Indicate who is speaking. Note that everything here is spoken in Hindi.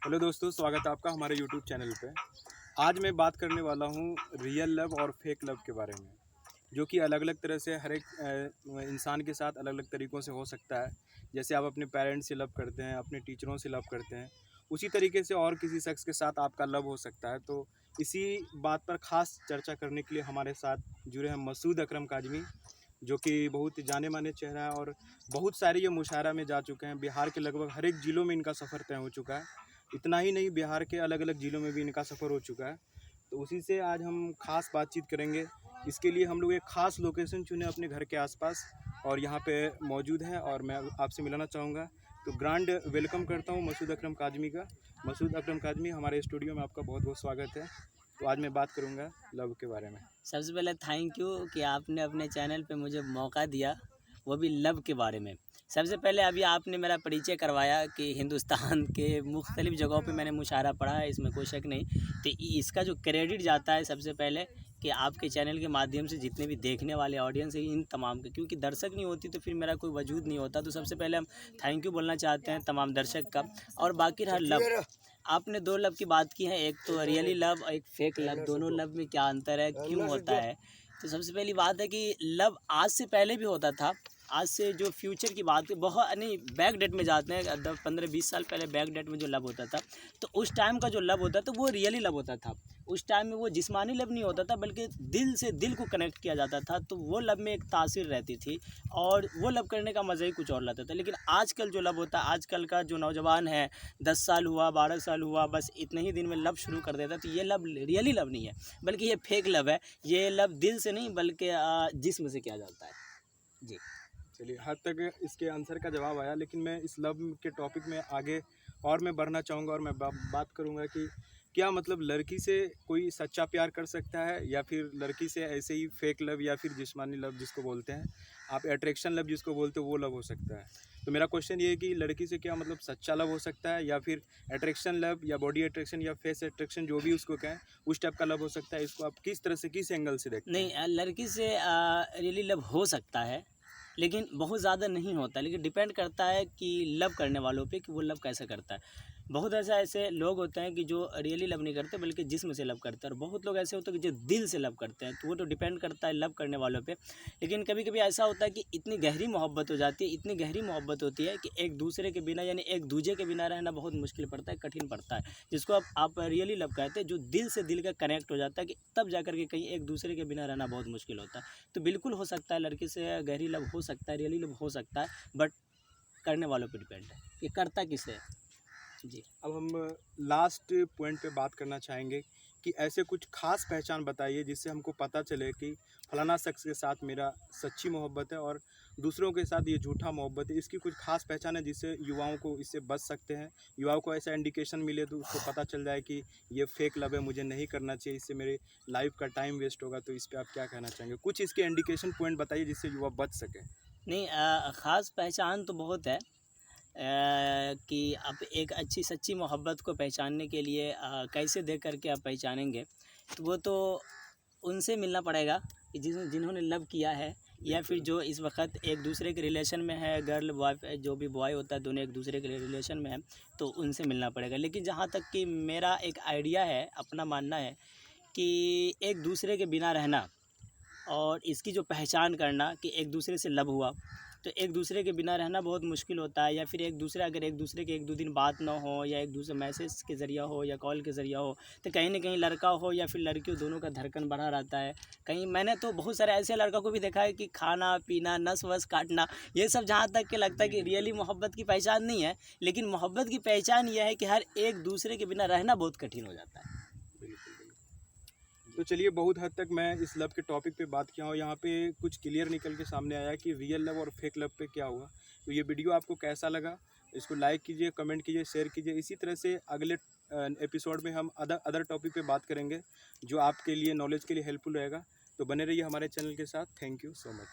Speaker 1: हेलो दोस्तों, स्वागत है आपका हमारे यूट्यूब चैनल पे। आज मैं बात करने वाला हूँ रियल लव और फेक लव के बारे में, जो कि अलग अलग तरह से हर एक इंसान के साथ अलग अलग तरीक़ों से हो सकता है। जैसे आप अपने पेरेंट्स से लव करते हैं, अपने टीचरों से लव करते हैं, उसी तरीके से और किसी शख्स के साथ आपका लव हो सकता है। तो इसी बात पर ख़ास चर्चा करने के लिए हमारे साथ जुड़े हैं मसूद अकरम काज़मी, जो कि बहुत जाने माने चेहरा है और बहुत सारी ये मुशायरा में जा चुके हैं। बिहार के लगभग हर एक ज़िलों में इनका सफ़र तय हो चुका है। इतना ही नहीं, बिहार के अलग अलग ज़िलों में भी इनका सफ़र हो चुका है। तो उसी से आज हम ख़ास बातचीत करेंगे। इसके लिए हम लोग एक ख़ास लोकेशन चुने अपने घर के आसपास और यहाँ पे मौजूद हैं और मैं आपसे मिलाना चाहूँगा। तो ग्रांड वेलकम करता हूँ मसूद अकरम काज़मी का। मसूद अकरम काज़मी, हमारे स्टूडियो में आपका बहुत बहुत स्वागत है। तो आज मैं बात करूँगा लव के बारे में।
Speaker 2: सबसे पहले थैंक यू कि आपने अपने चैनल पे मुझे मौका दिया, वो भी लव के बारे में। सबसे पहले अभी आपने मेरा परिचय करवाया कि हिंदुस्तान के मुख्तलिफ़ जगहों पे मैंने मुशायरा पढ़ा है, इसमें कोई शक नहीं। तो इसका जो क्रेडिट जाता है सबसे पहले कि आपके चैनल के माध्यम से जितने भी देखने वाले ऑडियंस है इन तमाम के, क्योंकि दर्शक नहीं होती तो फिर मेरा कोई वजूद नहीं होता। तो सबसे पहले हम थैंक यू बोलना चाहते हैं तमाम दर्शक का। और बाकी रहा लव, आपने दो लव की बात की है, एक तो रियली लव और एक फेक लव। दोनों लव में क्या अंतर है, क्यों होता है? तो सबसे पहली बात है कि लव आज से पहले भी होता था। आज से जो फ्यूचर की बात है, बहुत नहीं बैक डेट में जाते हैं, 15-20 साल पहले बैक डेट में जो लव होता था, तो उस टाइम का जो लव होता था वो रियली लव होता था। उस टाइम में वो जिस्मानी लव नहीं होता था, बल्कि दिल से दिल को कनेक्ट किया जाता था। तो वो लव में एक तासीर रहती थी और वो लव करने का मज़ा ही कुछ और लाता था। लेकिन आजकल जो लव होता है, आजकल का जो नौजवान है, 10 साल हुआ, 12 साल हुआ, बस इतने ही दिन में लव शुरू कर देता है। तो ये लव रियली लव नहीं है, बल्कि ये फेक लव है। ये लव दिल से नहीं बल्कि जिस्म से किया जाता है जी।
Speaker 1: चलिए, हद तक इसके आंसर का जवाब आया, लेकिन मैं इस लव के टॉपिक में आगे और मैं बढ़ना चाहूँगा और मैं बात करूँगा कि क्या मतलब लड़की से कोई सच्चा प्यार कर सकता है या फिर लड़की से ऐसे ही फेक लव या फिर जिस्मानी लव जिसको बोलते हैं आप, अट्रैक्शन लव जिसको बोलते हो, वो लव हो सकता है। तो मेरा क्वेश्चन ये है कि लड़की से क्या मतलब सच्चा लव हो सकता है या फिर अट्रैक्शन लव या बॉडी अट्रैक्शन या फेस अट्रैक्शन, जो भी उसको कहें, उस टाइप का लव हो सकता है। इसको आप किस तरह से, किस एंगल से देखते हैं?
Speaker 2: नहीं, लड़की से रियली लव हो सकता है, लेकिन बहुत ज़्यादा नहीं होता। लेकिन डिपेंड करता है कि लव करने वालों पे कि वो लव कैसे करता है। बहुत ऐसे लोग होते हैं कि जो रियली लव नहीं करते बल्कि जिस्म से लव करते हैं, और बहुत लोग ऐसे होते हैं कि जो दिल से लव करते हैं। तो वो तो डिपेंड करता है लव करने वालों पे। लेकिन कभी कभी ऐसा होता है कि इतनी गहरी मोहब्बत हो जाती है, इतनी गहरी मोहब्बत होती है कि एक दूसरे के बिना, यानी एक दूजे के बिना रहना बहुत मुश्किल पड़ता है, कठिन पड़ता है। जिसको आप रियली लव कहते हैं, जो दिल से दिल का कनेक्ट हो जाता है, कि तब जाकर के कहीं एक दूसरे के बिना रहना बहुत मुश्किल होता है। तो बिल्कुल हो सकता है, लड़की से गहरी लव हो सकता है, रियली लव हो सकता है, बट करने वालों पे डिपेंड है कि करता किसे है जी।
Speaker 1: अब हम लास्ट पॉइंट पे बात करना चाहेंगे कि ऐसे कुछ खास पहचान बताइए जिससे हमको पता चले कि फलाना शख्स के साथ मेरा सच्ची मोहब्बत है और दूसरों के साथ ये झूठा मोहब्बत है। इसकी कुछ खास पहचान है जिससे युवाओं को इससे बच सकते हैं, युवाओं को ऐसा इंडिकेशन मिले तो उसको पता चल जाए कि ये फेक लव है, मुझे नहीं करना चाहिए, इससे मेरे लाइफ का टाइम वेस्ट होगा। तो इस पर आप क्या कहना चाहेंगे? कुछ इसके इंडिकेशन पॉइंट बताइए जिससे युवा बच सके।
Speaker 2: नहीं, ख़ास पहचान तो बहुत है। कि आप एक अच्छी सच्ची मोहब्बत को पहचानने के लिए कैसे देख कर के आप पहचानेंगे, तो वो तो उनसे मिलना पड़ेगा कि जिन्होंने लव किया है, या फिर जो इस वक्त एक दूसरे के रिलेशन में है, गर्ल बॉय, जो भी बॉय होता है, दोनों एक दूसरे के रिलेशन में है, तो उनसे मिलना पड़ेगा। लेकिन जहाँ तक कि मेरा एक आइडिया है, अपना मानना है कि एक दूसरे के बिना रहना और इसकी जो पहचान करना कि एक दूसरे से लव हुआ, तो एक दूसरे के बिना रहना बहुत मुश्किल होता है। या फिर अगर एक दूसरे के 1-2 दिन बात ना हो, या एक दूसरे मैसेज के ज़रिया हो या कॉल के ज़रिया हो, तो कहीं ना कहीं लड़का हो या फिर लड़की हो, दोनों का धड़कन बढ़ा रहता है। कहीं मैंने तो बहुत सारे ऐसे लड़का को भी देखा है कि खाना पीना, नस वस काटना, ये सब जहाँ तक के लगता है कि रियली मोहब्बत की पहचान नहीं है। लेकिन मोहब्बत की पहचान यह है कि हर एक दूसरे के बिना रहना बहुत कठिन हो जाता है।
Speaker 1: तो चलिए, बहुत हद तक मैं इस लव के टॉपिक पे बात किया हूँ। यहाँ पे कुछ क्लियर निकल के सामने आया कि रियल लव और फेक लव पे क्या हुआ। तो ये वीडियो आपको कैसा लगा, इसको लाइक कीजिए, कमेंट कीजिए, शेयर कीजिए। इसी तरह से अगले एपिसोड में हम अदर टॉपिक पे बात करेंगे जो आपके लिए नॉलेज के लिए हेल्पफुल रहेगा। तो बने रहिए हमारे चैनल के साथ। Thank you so much.